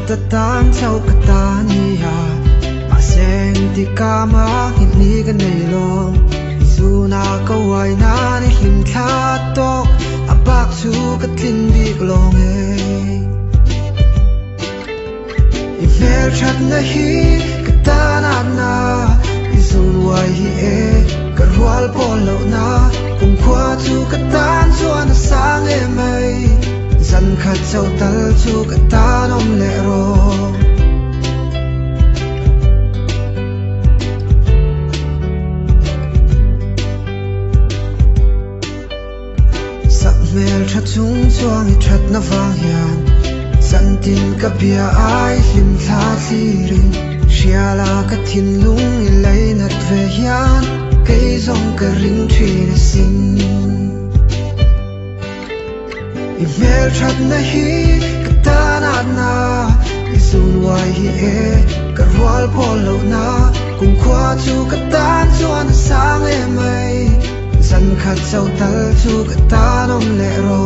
ta tan sau ka ta ni ha ma seng ti ka ma hit ni ka nei lo su na ka wai na ni hlim thla to a bak chu ka tlin bi long e i vel chat na hi ka ta na i sun wai hi e ka rual pol lo na kum khwa chu ka tan chuan sang e mai zan khat chau tal chu ka ta nom le ro sak mel tha chung chuang i that na wang hian san tin ka bia ai hlim thla thli rin shiala ka thin lung i lei nat ve hian kei zong ka ring thri na sin i mel that na hi ka ta na i sun wai hi e ka rual pol lo na kum khwa chu ka tan chuan sang e mai zan khat chau tal chu ka ta nom le ro